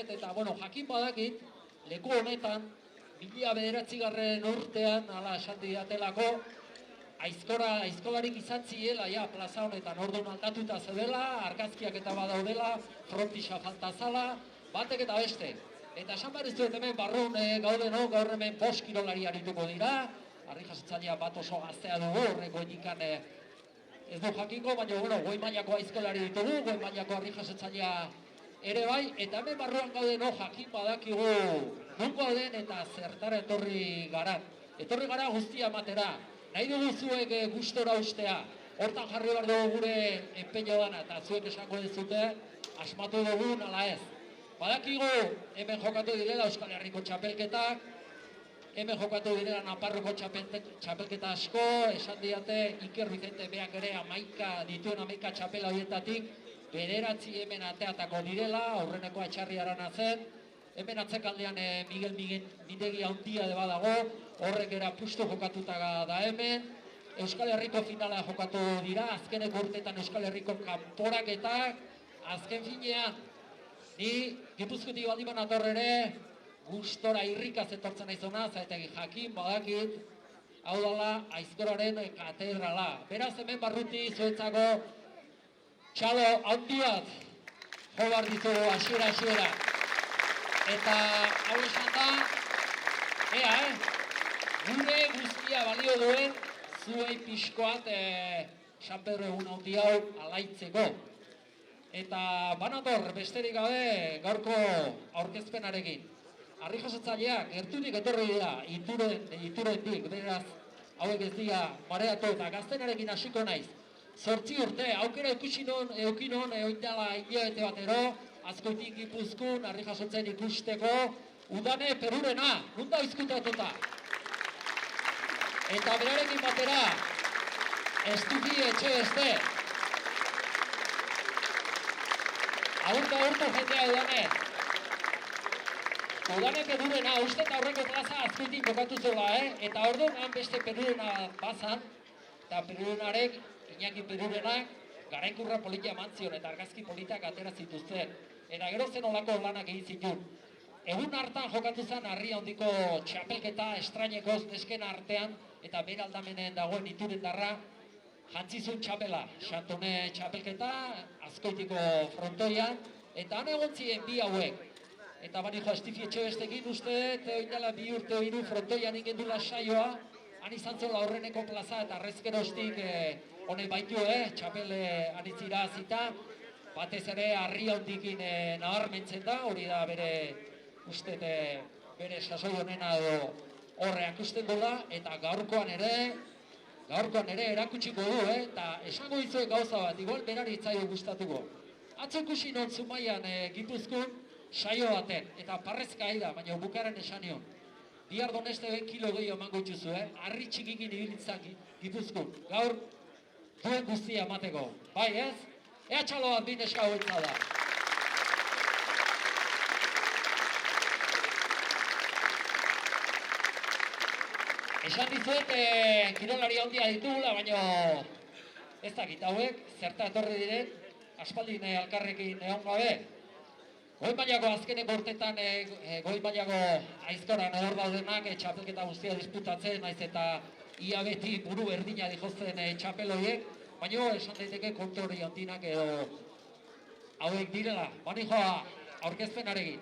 Eta, bueno, jakin badakit, leku honetan, 1909 urtean, ala esan didatelako, aizkolarik izan ziela, ja, plaza honetan, orduan aldatuta zeudela, argazkiak eta badaudela, frontixa falta zala, batek eta beste. Eta esan behar izuet hemen barrun gaudeno, gaur hemen 5 kirolari arituko dira, harri jasotzailea bat oso gaztea dugu, horreko indikan ez du jakingo, baina, bueno, goi mailako aizkolari ditugu, goi mailako harri jasotzailea ere bai, eta hemen barruan gauden jakin badakigu non gauden eta zertara etorri gara. Etorri gara guztia ematera. Nahi dugu zuek gustora ustea. Hortan jarri behar dugu gure enpeño dana eta zuek esango dizute asmatu dugun ala ez. Badakigu hemen jokatu direla Euskal Herriko txapelketak, hemen jokatu direla Naparroko txapelketa asko, esan diate Iker Vicente beak ere dituen 11 txapela horietatik, 9 hemen ateatako direla, aurreneko Etxarri Arana zen, hemen atzekaldean Miguel Mindegi handia deba dago, horrek era pustu jokatuta da hemen, Euskal Herriko finala jokatu dira, azkeneko urteetan Euskal Herriko kanporaketak, azken finean, ni Gipuzkoetik baldiman atorrere, gustora irrikaz etortzen aizona, zaitegi jakin badakit, hau dala Aizkoraren katedrala. Beraz hemen barruti zuentzako txalo handi bat jo behar ditugu hasiera. Eta hau esan da, gure guztia balio duen zuei pixkoat San Pedro egun handi hau alaitzeko. Eta banator besterik gabe gaurko aurkezpenarekin. Harri jasotzaileak gertutik etorri dira, iturendik, beraz hauek ez dira mareatu eta gaztenarekin hasiko naiz. 8 urte, aukera eukin hon, oindala hilabete batero, Azkoitik Gipuzkoan, harri jasotzen ikusteko, udane Perurena, nunda izkutatuta. Eta berarekin batera, Estuki etxe beste. Aurto jendea udane. Udane Perurena, uste eta aurreko plaza Azkoitik jokatu zela, eta orduan han beste Perurena bazan, eta Perurenarek, Iñaki Perurenak, garaikurra politia mantzion eta argazki politak atera zituzten. Eta gero zen olako lanak egin zituen. Egun hartan jokatu zen harri handiko txapelketa estrainekoz nesken artean eta bere aldamenen dagoen iturendarra jantzizun txapela. Xantone txapelketa, Azkoitiko frontoian, eta han egon ziren bi hauek. Eta bani jo Estifi Etxebestekin uste, oindela 2 urte 3 frontoian ingendula saioa, han izan zela horreneko plaza eta arrezkerostik honek baitu, txapel anitzira zita, batez ere harri handikin nabarmentzen da, hori da bere uste bere sasoi honena edo horreak usten da, eta gaurkoan ere erakutsiko du, eta esango dizuek gauza bat, igual berari itzaio gustatuko. Atzo ikusi non Zumaian Gipuzkoan saio baten, eta parrezka da, baina bukaren esan nion. Bihar Doneste 20 kilo gehiago emango itxuzu, harri txikikin ibilitzak Gipuzkoan. Gaur duen guztia emateko, bai ez? Ea txalo bat bin eska hauetza da. Esan dizuet, kirolari handia ditugula, baina ez dakit hauek, zerta etorri diren, aspaldin alkarrekin egon gabe. Goi mailako azkeneko urtetan, goi mailako aizkoran hor daudenak txapelketa guztia disputatzen, naiz eta ia beti buru berdina dijozten txapeloiek, baina esan daiteke kontori handinak edo hauek direla. Bani joa aurkezpenarekin.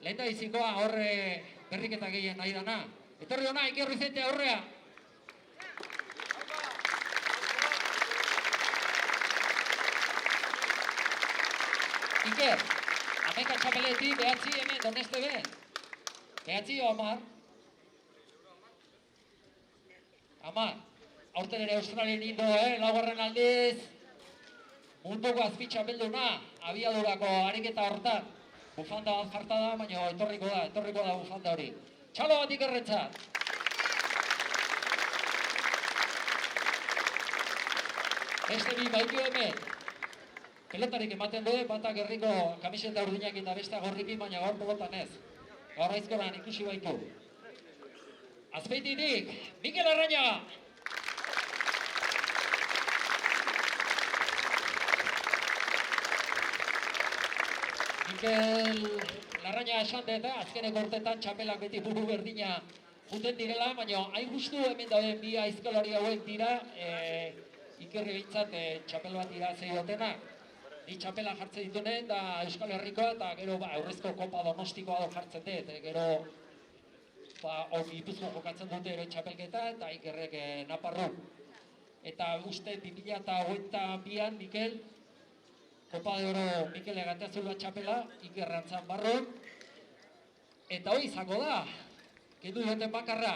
Lehen da izikoa horre berriketa gehien nahi dana. Etorri hona, Iker Vicente aurrea. Iker, ameka txapeletik, behatzi hemen, Doneste ben. Behatzi o 10? 10. Aurten ere Australien indo, laugarren aldiz. munduko azpitxapelduna, abiadurako ariketa hortan. Bufanda bat jarta da, baina etorriko da bufanda hori. Txalo bat Ikerrentzat. Beste bi baitu hemen. Pelotarik ematen du, batak herriko kamiseta urdinak eta besta gorrikin, baina gaur pelotan ez. Gaur aizkoran ikusi baitu. Azpeititik, Mikel Larrañaga. Mikel Larrañaga esan dut, azkeneko urtetan txapelak beti buru berdina juten direla, baina hain justu hemen dauden bi aizkolari hauek dira, Ikerri behintzat txapel bat iratzei dutena. Ni txapela jartzen ditunen, da Euskal Herrikoa, eta gero aurrezko kopa donostikoa jartzen dut, gero Gipuzkoa jokatzen dute ere txapelketa, eta Ikerrek Naparru. Eta uste 2022an, Mikel, Kopa de Oro Mikel egateazula txapela, Ikerrantzan barron. Eta hori izango da, kendu duten bakarra.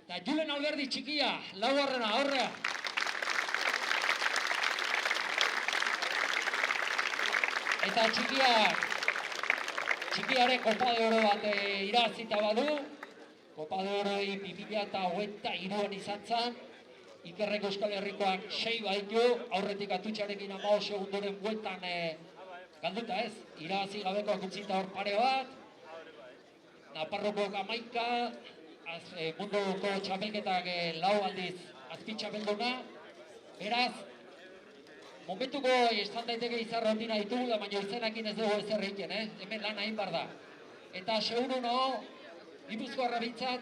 Eta Julen Alberdi txikia, laugarrena, aurrea. Eta txikiaren Kopa de Oro bat irabazita badu. Kopa de Oroi 2023an izan zen. Ikerrek Euskal Herrikoak 6 baitu, aurretik Atutxarekin 15 segundoren bueltan galduta ez. Irabazi gabekoak utzita hor pare bat. Naparroko 11, munduko txapelketak 4 aldiz azpitxapelduna. Beraz, momentuko estan daiteke izar rotina ditugula, baina izenakin ez dugu ezer egiten, hemen lan hain bar da. Eta seguru nago, Gipuzkoarra bintzat,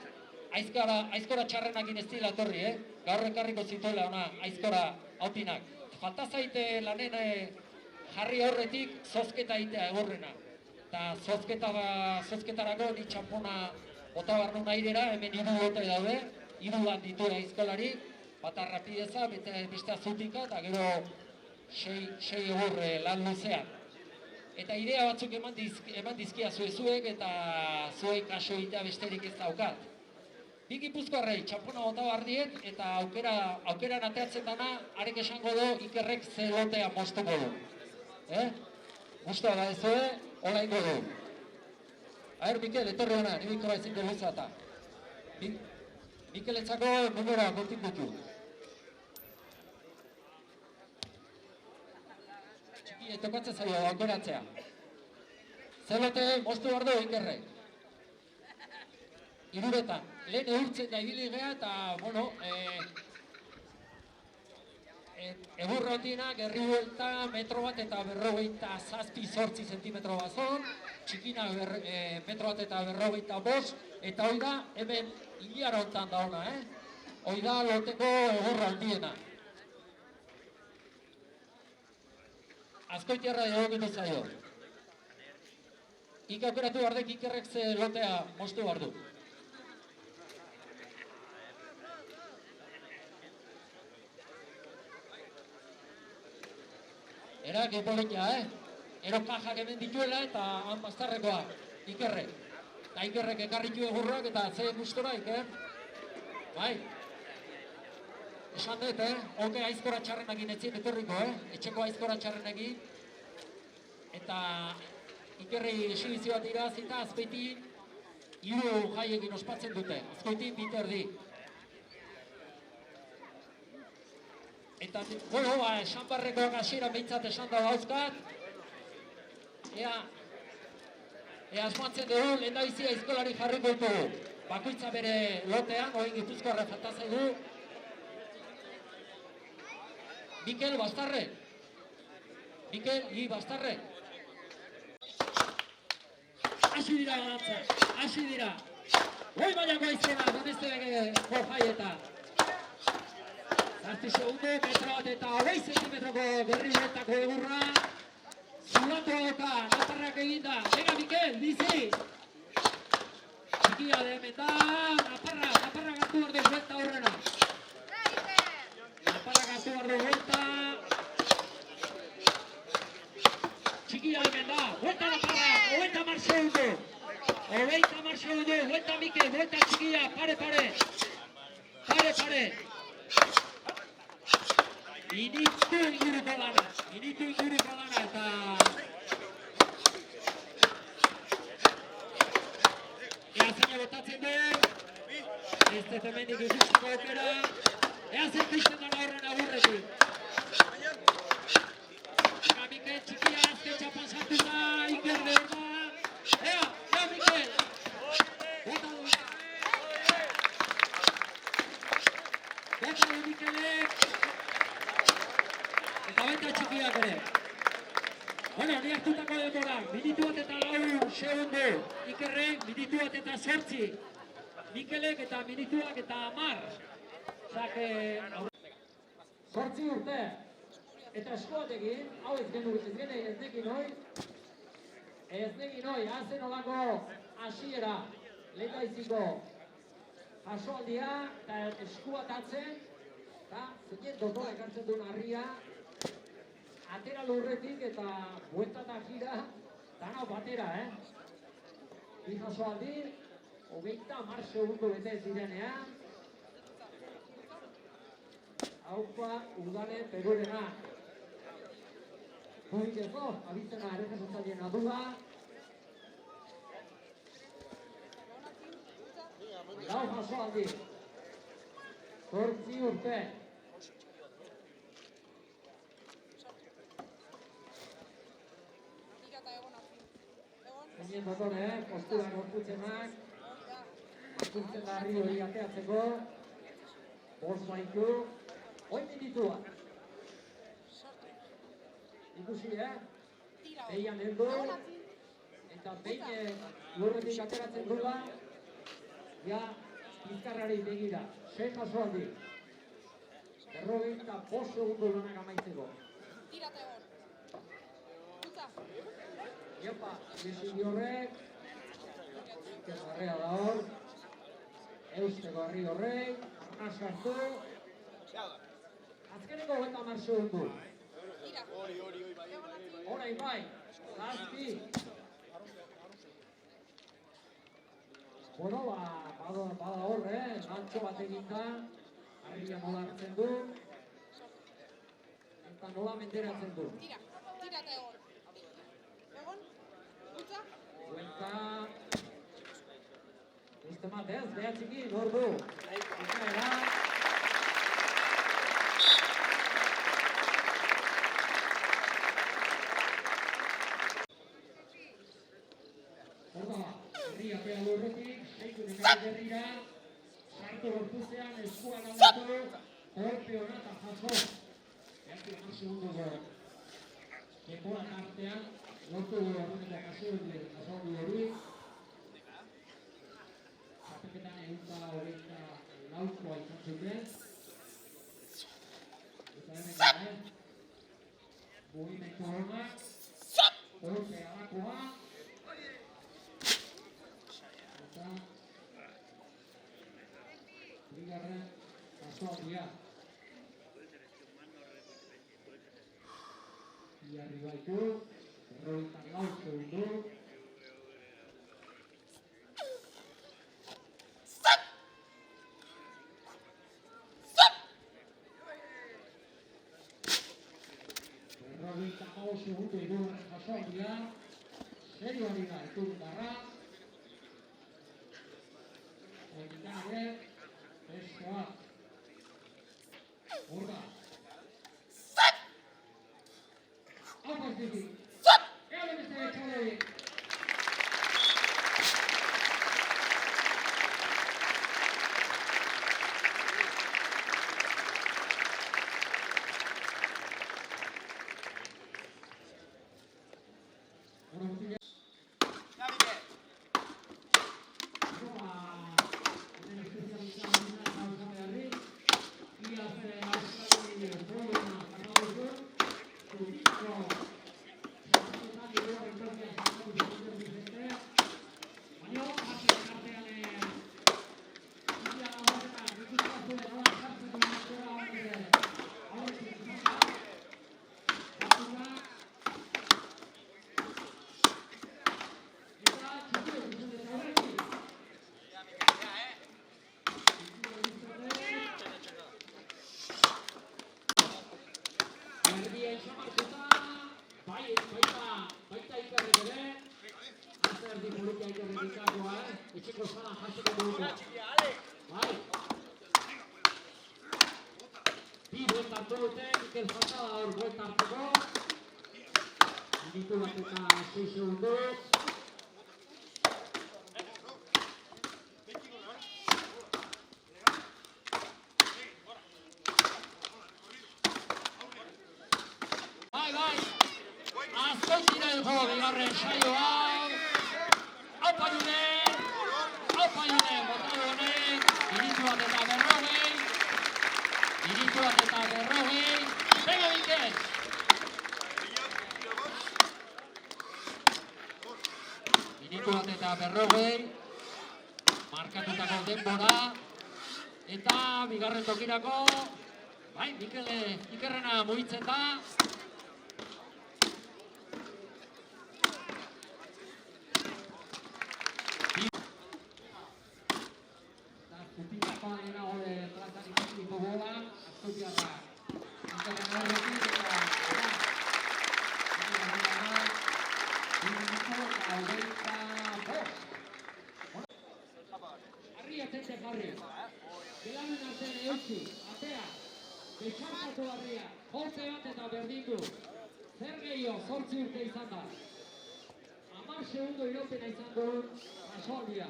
aizkora txarrenakin ez dira etorri, gaur ekarriko zituela ona aizkora hautinak. Falta zaite lanen jarri horretik zozketa egitea egurrena. Eta zozketarako ni txampona bota barnu nahirera, hemen 3 bote daude, 3 lan ditu aizkolari, bata rapideza, beste azutika, eta gero 6 egur lan luzean. Eta idea batzuk eman dizkia zuek eta zuek kaso egitea besterik ez daukat. Bi Gipuzkoarrei txampona bota bardiet eta aukeran ateatzen dana, arek esango du Ikerrek ze lotea moztuko du. Guztua da ez hola ingo du. Mikel, etorri hona, nibiko baizin dugu zata. Mikelentzako numeroa kontin dutu. Tokatzen zaio, aukeratzea. Zelote, moztu behar du Ikerrek. 3etan. Lehen eurtzen da ibili gea eta, bueno, egurrotina, gerri buelta, metro bat eta 57 zentimetro bazon, txikina metro bat eta 55, eta hoi da, hemen hilara hontan da ona, hoi da loteko egurra handiena. Azkoitiarra egokitu zaio. Ik aukeratu behar dek Ikerrek ze lotea moztu behar du. Erak epolitia, Ero kajak hemen dituela eta han bastarrekoa, Ikerrek. Eta Ikerrek ekarritu egurrak eta ze gustora, Iker? Bai. Esan dut, Oke aizkora txarrenakin etzien etorriko, Etxeko aizkora txarrenakin. Eta Ikerri exibizio bat irazita, Azpeiti 3 jaiekin ospatzen dute. Azkoitin 2 erdi. Eta, bueno, esan barrekoak hasieran behintzat esan da dauzkat. Ea asmatzen dugu, lehen da bizia aizkolari jarriko ditugu. Bakoitza bere lotean, oin Gipuzkoarra falta zaigu. Mikel, Bastarre. Mikel, Bastarre. Hasi dira galantza, hasi dira. Hoi baiako aizena, donezte bege jaieta. 7 segundo, metro bat eta 20 zentimetroko gerri bueltako egurra. Zulatu doka, Naparrak eginda. Venga, Mikel, bizi. Txikia de hemen da, Naparrak hartu behar du buelta horrena. Naparrak hartu behar du buelta. Txikia hemen da, buelta Naparrak, 90 segundo. 90 segundo, buelta Mikel, buelta txikia, pare. Minutu inguruko lana eta ea zein botatzen den, ez dut hemendik ikusteko aukera, ea zer pizten dara horren agurretik. Mikel txikia azken txapan sartu da, Iker Berba, ea Mikel, bota du Mikelek, eta baita txikiak ere. Bueno, ni hartutako denbora, minutu bat eta 4 segundo, Ikerrek minutu bat eta 8, Mikelek eta minutuak eta 10. Zake... 8 urte, eta eskuatekin, hau ez nekin hoi, hazen olako hasiera, lehendaiziko jasoaldia, eta eskuatatzen, eta zein dotoa ekartzen duen harria, atera lurretik eta buelta eta gira, dana batera, Bi jasoaldi, 30 segundo bete zirenean, haupa udale perurena. Horik ezo, abizena ere jasotzailena duda. Lau jasoaldi. 8 urte. Zeinen dotore, postura gorputzenak. Gorputzen da harri hori ateatzeko. 5 baitu. 8 minutua. Ikusi, Behian heldu. Eta behin lurretik ateratzen duela. Ja, bizkarrari begira. 6 jasoaldi. 45 segundo lanak amaitzeko. Tirate hor. Utza. Iopa, biziki horrek. Kezarrea da hor. Eusteko harri horrek. Arnaz hartu. Azkeneko 30 segundu. Tira. Horai bai. Zazpi. Bueno, bada hor, Gantxo bat eginda, harria nola hartzen du, eta nola menderatzen du. Tira, tirate hor. Egon, utza. Buelta. Uste matez, behatzikin, hor du. Ikaera. Horda, herria pea lurretik, seiku nekari berrira, sartu gorpuzean, eskuan aldatu, golpe hona eta jaso. Erti hona segunduko denbora tartean, lortu horreneko jasoaldi hori. Zapeketan 124 izan zuten. Eta hemen mugimendu hona, golpe alakoa. Bigarren jasoaldia. Iarri baitu, 54 segundu. Segundu irugarren jasoaldia. Serioari da, iturundarra. Oinitare, eskoa. Horda. Apaz diki. Ega beste etxalei. Samartuta, baita Ikerrek ere, azerdi politia Ikerrek ikakoa, etxeko zalan jasoko dugu. Bai. Bi buelta hartu dute, Iker Fazada hor buelta hartuko. Minutu bat eta 6 segundo. Bai, azkoitireko bigarren saio hau. Aupa Julen, botado honek, iritu bat eta berrogei. Venga, Mikel! Minutu bat eta berrogei. Markatutako denbora. Eta bigarren tokirako. Bai, Mikel Ikerrena mugitzen da. Zupitako dena hori plazan ikasiko gola, azkoitiarra. Ikerrena horrekin eta Arri atente jarri. Belamen artean eutxi, atea. Betxarkatu arria, jolpe bat eta berdindu. Zer gehiago, 8 urte izan da. 10 segundo iraupena izan duen asoaldia.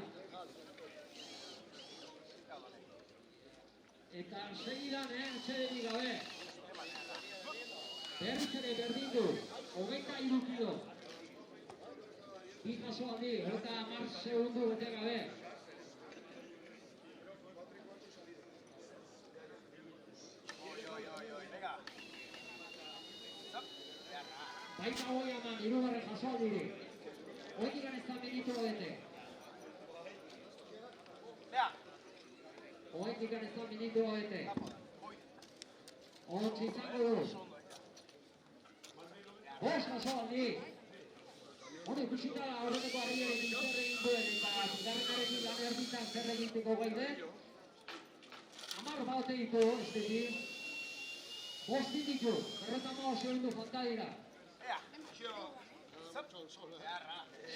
Eta segidan, atsedenik gabe. Berriz ere berdindu, 23 kilo. Bi jasoaldi, 10 segundo bete gabe. Baita hoi eman, irugarren jasoaldirik. Hoitik ganezta minutu bete. Hoitik ganezta minutu bete. Hortzi izango du. 5 jasoaldi. Hori, ikusita horreteko arriarekin zer egin duen eta bigarrenarekin lan erditan zer eginteko gai den. 10 baute ditu, estetik. 5 ditu, 45 segundo falta dira.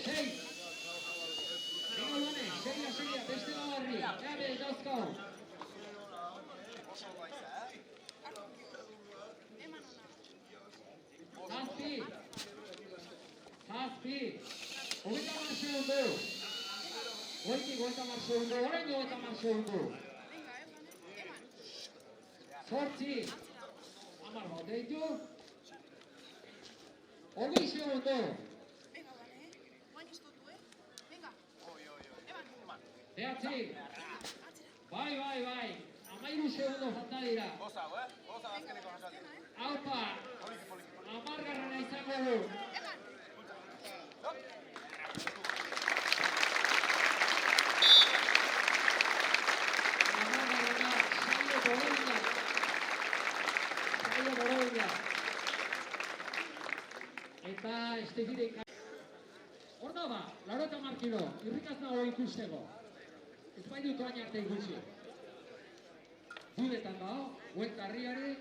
6. Venga, Luane, segia, beste lagarri. Gabe, dauzkau. 7. 30 segundo. Hoitik 30 segundo, orain 30 segundo. 8. 10 baute ditu. 20 segundo. Behatzi. Bai. 13 segundo falta dira. Aupa. 10 izango du. Saio Borobilak. Eta Estefirek. Hor da ba, 80 kilo, irrikaz nago ikusteko. Ez bai dut oain arte ikusi. Dudetan dago, huelta harriari.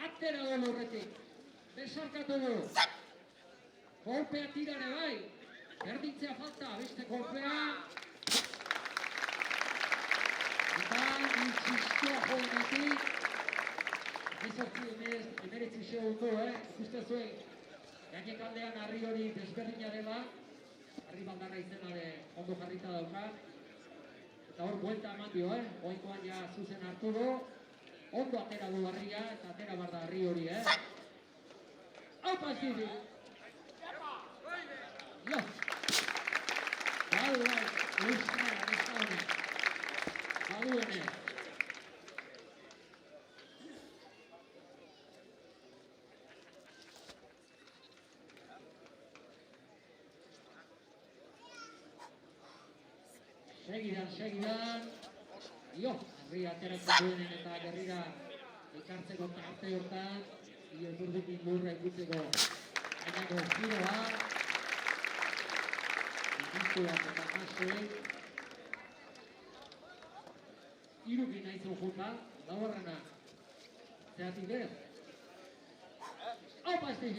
Atera du lorretik. Besarkatu du. Kolpea tirare bai. Berdintzea falta, beste kolpea. Eta insistua joanetik. 19 segundo, ikuste zuen. Gainek aldean harri hori desberdina dela. Harri bandana izena ondo jarrita dauka. Eta hor buelta eman dio, oikoan ja zuzen hartu du. Ondo atera du harria, eta atera bar da harri hori, Aupa Estiri! Jo! Badu, euskara, euskara. Badu hene. Segidan. Jo, harri ateratzen duenen eta gerrira ekartzeko tarte hortan. Io burdukin burra ikutzeko gainako giroa. Ikustu bat eta masoek. Irukin nahizu junta, laborrena. Zeatik ez. Bai,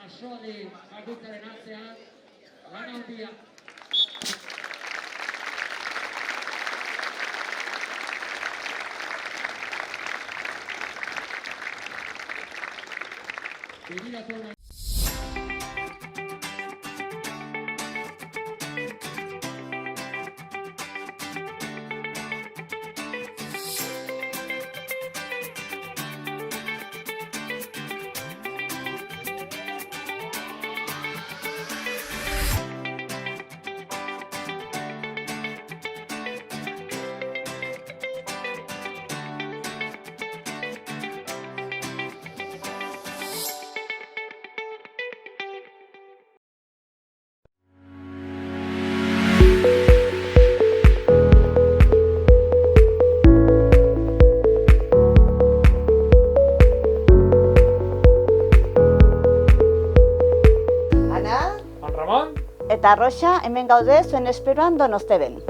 Asoli, bakoitzaren atzean, lan handia. Begiratu nahi. Eta Roxa, hemen gaude zuen esperoan Donosteben.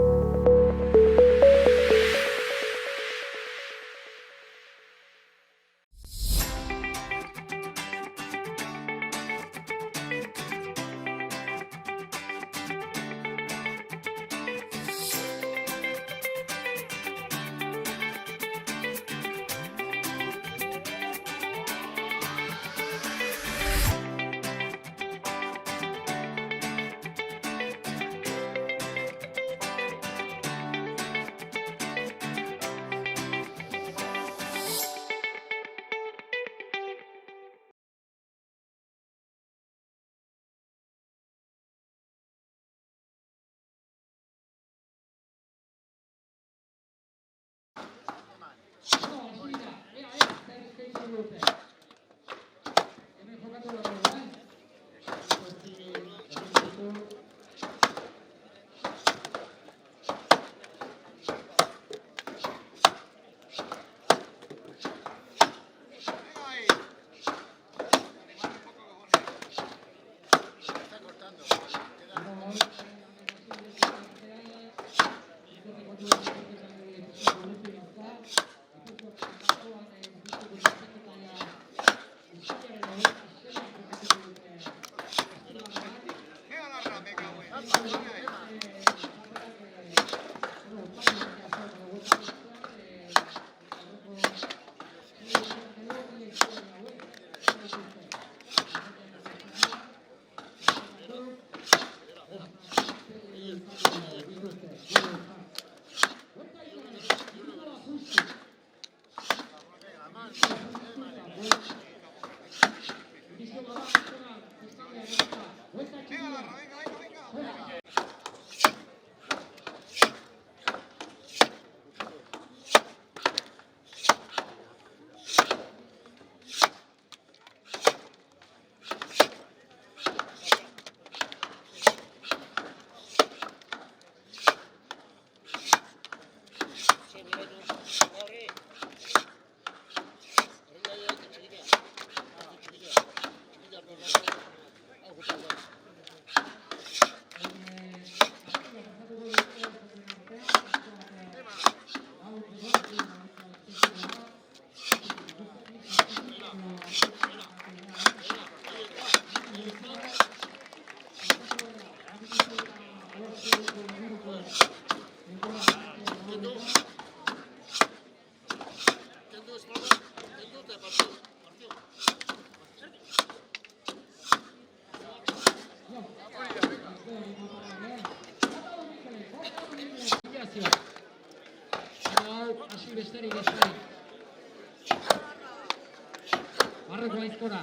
Barroko aizkora.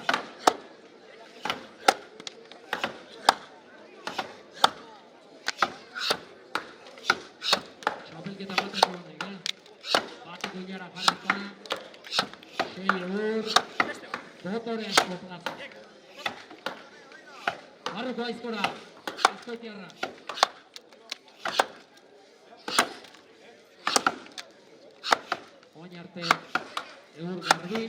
Txapelketa bateko honek, bateko ilara jarrita. 6 eur. Dotore asko plaza. Barroko aizkora. Aizkoitiarra. Oin arte eur garbi.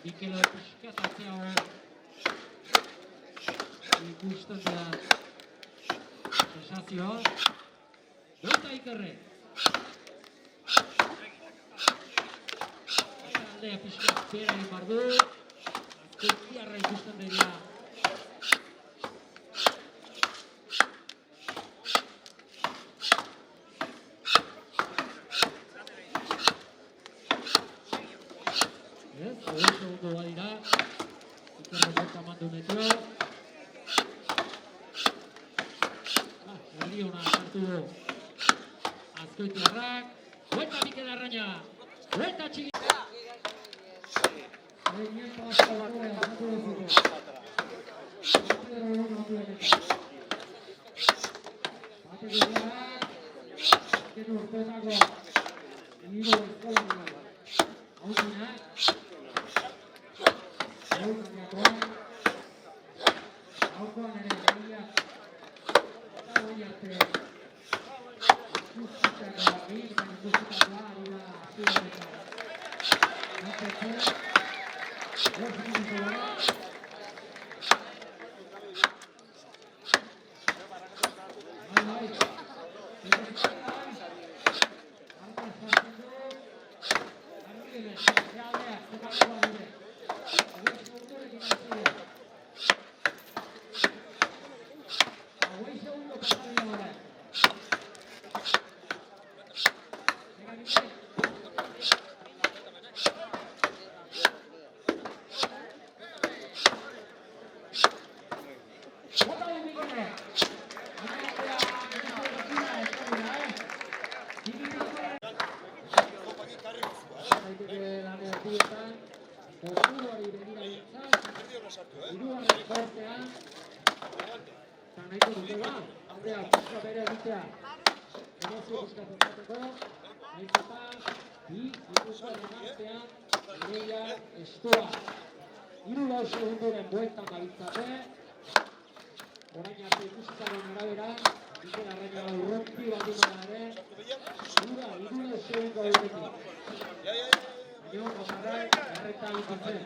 Bikelo pixka tatzeago ikusten da sensazioa. Buelta Ikerre. Aldea pixka zera egin behar du. Azkoitiarra ikusten dira. Segundo badira. Ikerre buelta eman du metro. Erdi hona sartu du. Azkoitiarrak. Buelta Mikel Arraina. Buelta txiki. Segundoren bueltan gabiltzate. Orain arte ikusitaren arabera, Mikel Arraina urronti baldin bada ere, hiru segundo aurretik. Baina Omarrak erreta egiten zen.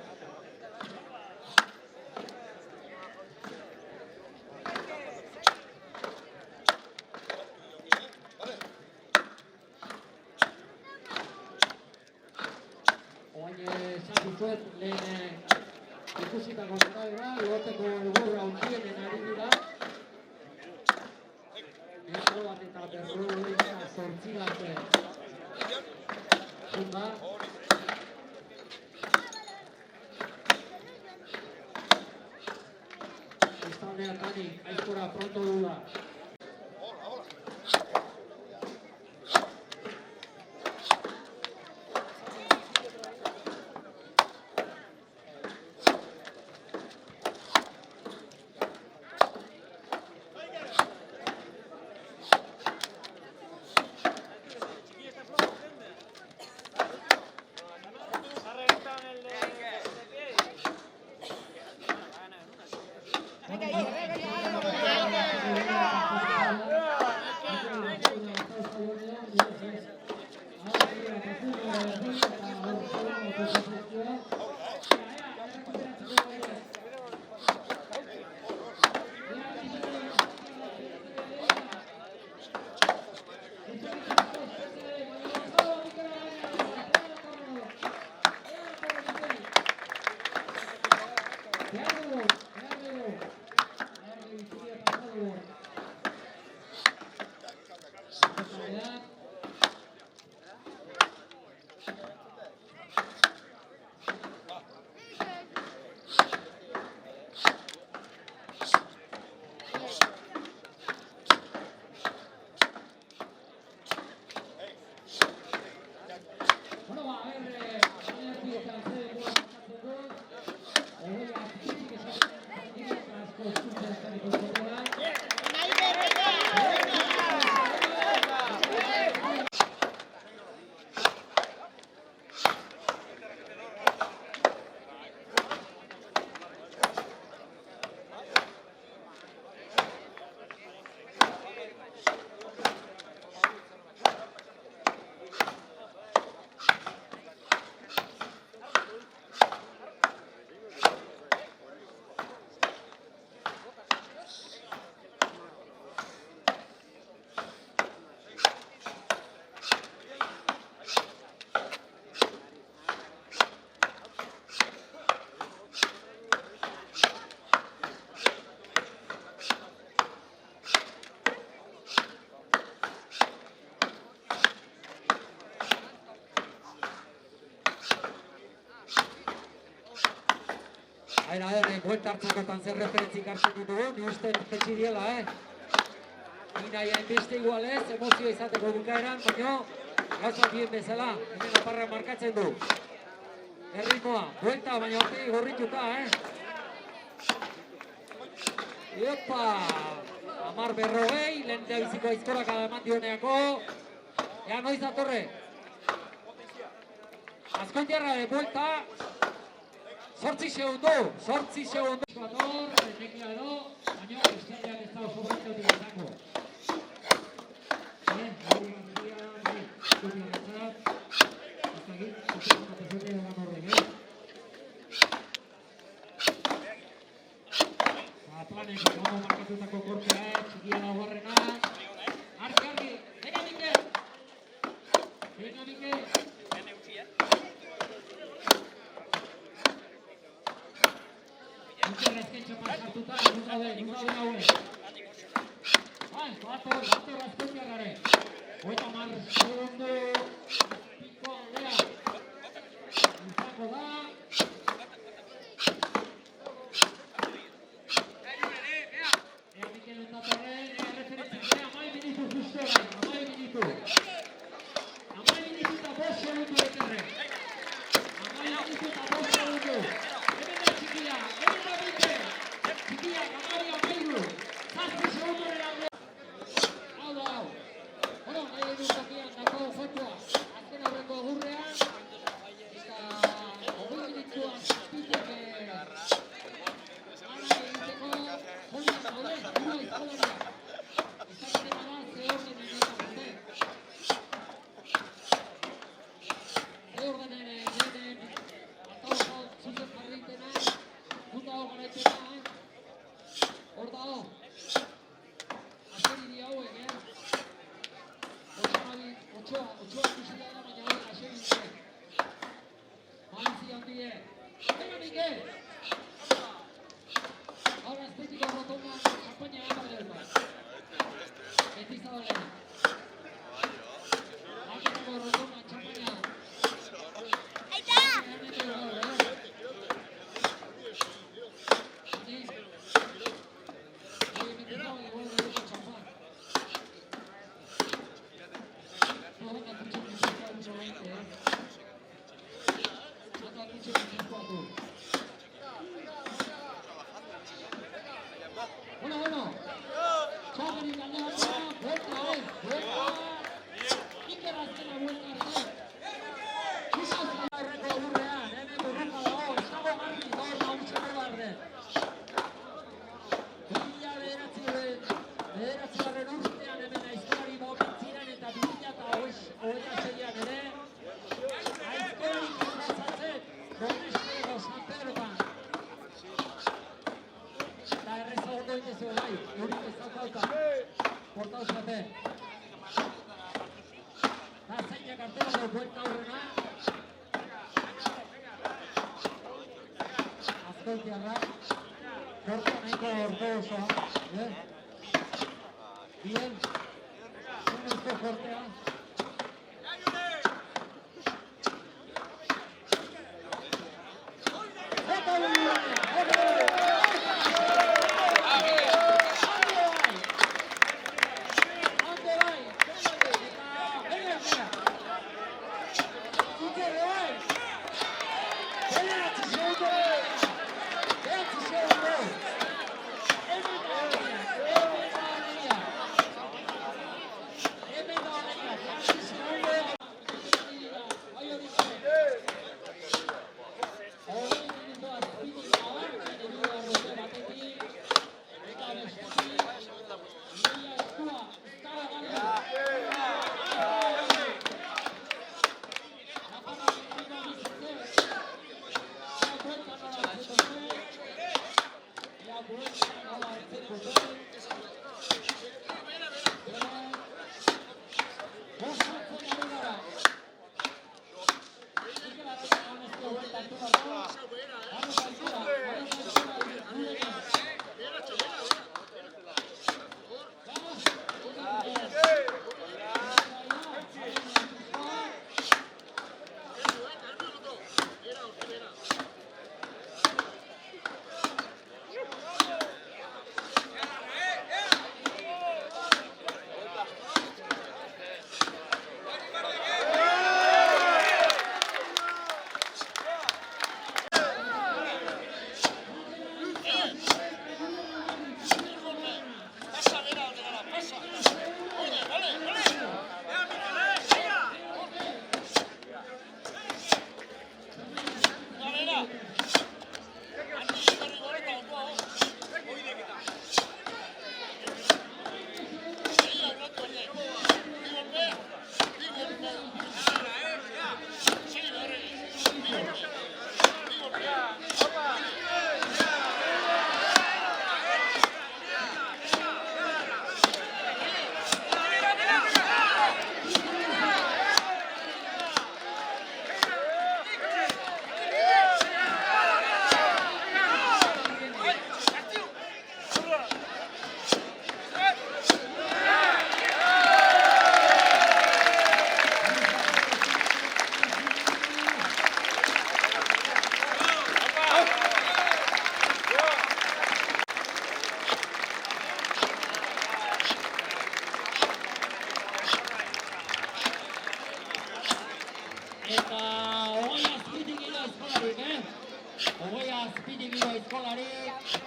Orain esan dizuet lehen ikusitako arabera, loteko egurra hundienen ari dira. Metro bat eta berrogeita zortzi arte. Zunga. Estaldean Dani, aizkora pronto duda. buelta hartzakotan zer referentzik hartzen ditugu, ni uste petxi diela, Ni nahi hainbeste igualez, emozioa izateko bukaeran, baina gauza bien bezala, hemen aparra markatzen du. Erritmoa, buelta, baina hortik gorrituta, Iopa! 10-40, lehen da biziko aizkorak eman dioneako. Ea noiz datorre. Azkoitiarra de buelta. 8 segundo. Bator, tekla edo, baina bestialean ez da oso bertautik izango. Hori gantzia, hori gantzat. Ez dakit, ez egan horrek, Planek, ondo markatutako kortea, txikia da guarrena. Argi, venga Mikel! Mikel azkentxo pasartuta, nun daude haue. Bator azkoitiarrare. Oita mar segundo, piko aldea. Izango da. Bien, un fuerte. Nahi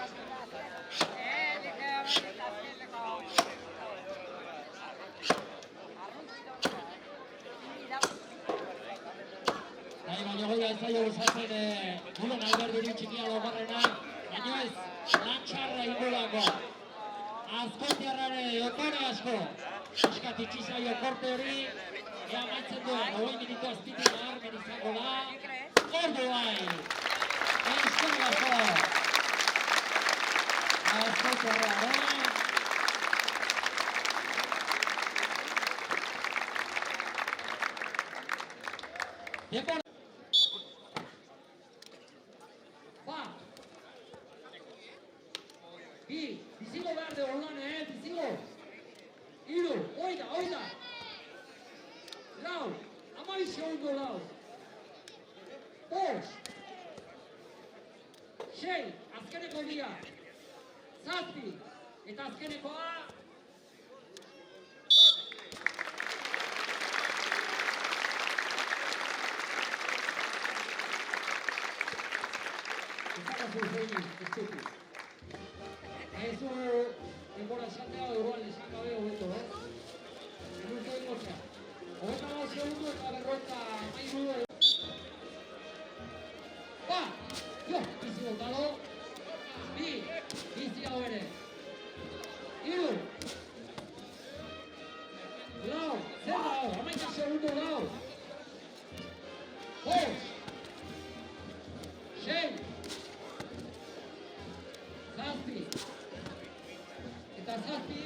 baino goia ez zaio gustatzen gulen Alberdiri txikia laugarrena, baino ez lan txarra ingolako. Azkoitiarrare otore asko, piskat itxi zaio korte hori, ea maitzen duen, 20 minutu azpitik naharmen izango da, ordu bai, eskerrik asko. Azkoitiarrare, Denbora! Bizigo behar dugu lan, bizigo! Iru, oida! Lau, 12 segundo lau! Bost! 6, azkeneko dia! 7, eta azkenekoa! Eso denbora esatea igual esan gabe hobeto, Egunko ingotzea. 22 segundo eta 53. Jo, bizi botado. Bizi hau ere. Iru. Lau, zer hau, 11 segundo lau. Bost. 6. Zazpi. Eta zazpi.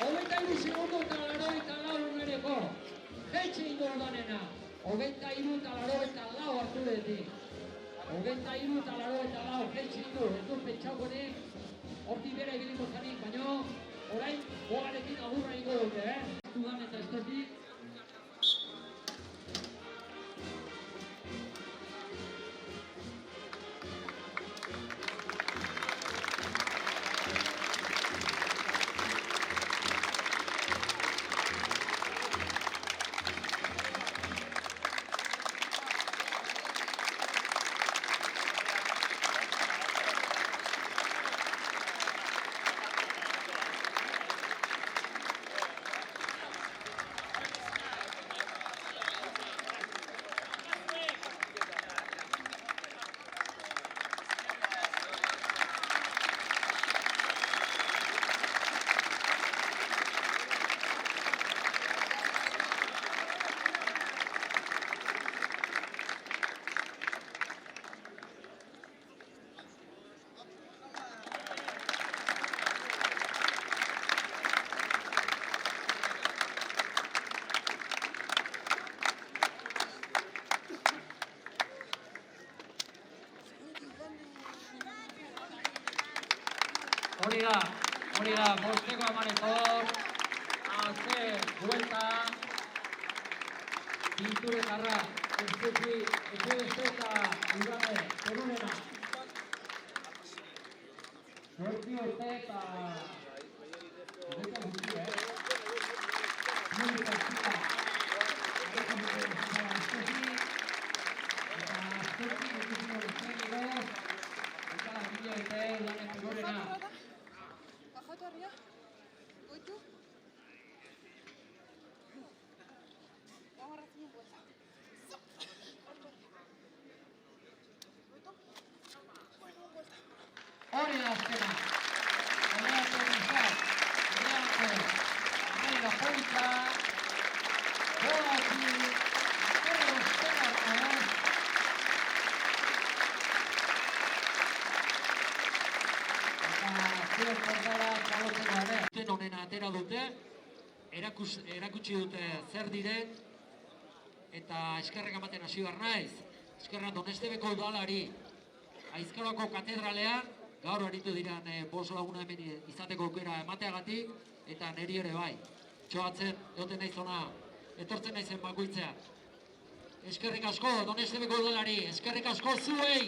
Hogeita hiru segundo eta 84 jaitsi ingo danena. 23 eta 84 hartu detik. 23 eta 84 jaitsi ingo. Ez dut pentsauko nik horti bera ibiliko zanik, baina orain bogarekin agurra ingo dute, Dudan eta estetik. Hori da, bosteko amaneko, azte, buelta, pinturetarra, estetik, eta Urane, Perunena. Norti orte eta... Eta guzti, Nolita zita. Eta aztetik, ekizimo bezaniko, eta bila eta Urane, Perunena. Bajotorria? Goitu? Agarratzen buelta. Hori da azkena. Horreako nizat, horreako, amaira polita, bolaki, horre osterako, Zion portara txalotzeko ere. Zuten honena atera dute, erakutsi dute zer diren, eta eskerrek ematen hasi behar naiz. Eskerra Donestebeko udalari, Aizkolako katedralean, gaur aritu diran bost laguna hemen izateko aukera emateagatik, eta niri ere bai. Txoatzen, egoten naiz ona, etortzen naizen bakoitzea. Eskerrik asko Donestebeko udalari, eskerrik asko zuei,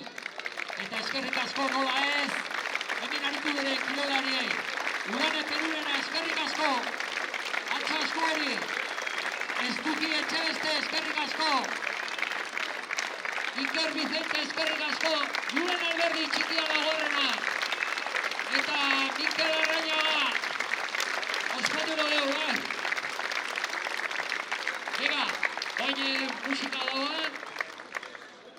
eta eskerrik asko nola ez, hemen aritu diren kirolariei. Urane Perunena eskerrik asko, Bortxa Eskuari, Estuki Etxebeste, eskerrik asko. Iker Vicente, eskerrik asko. Julen Alberdi txikia dagoerena. Eta Mikel Arrañaga. Ospatuko dugu, Ega, baina musika dagoen.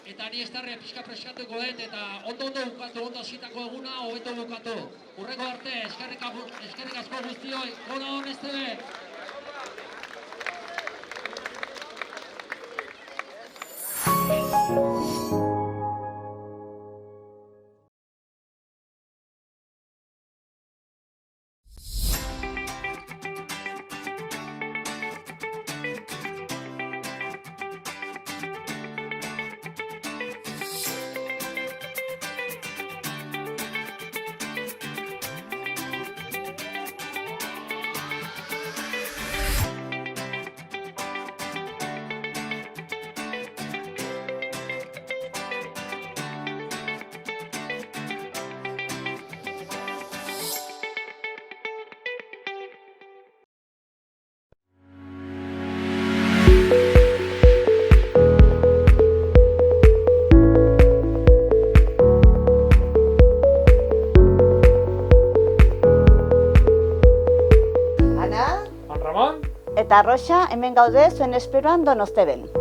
Eta ni estarre pixka preskatuko dut, eta ondo bukatu, ondo zitako eguna, hobeto bukatu. Urreko arte, eskerrik asko guztioi, gona hon ez tebe. Eta Roxa, hemen gaude zuen esperoan Donosteben.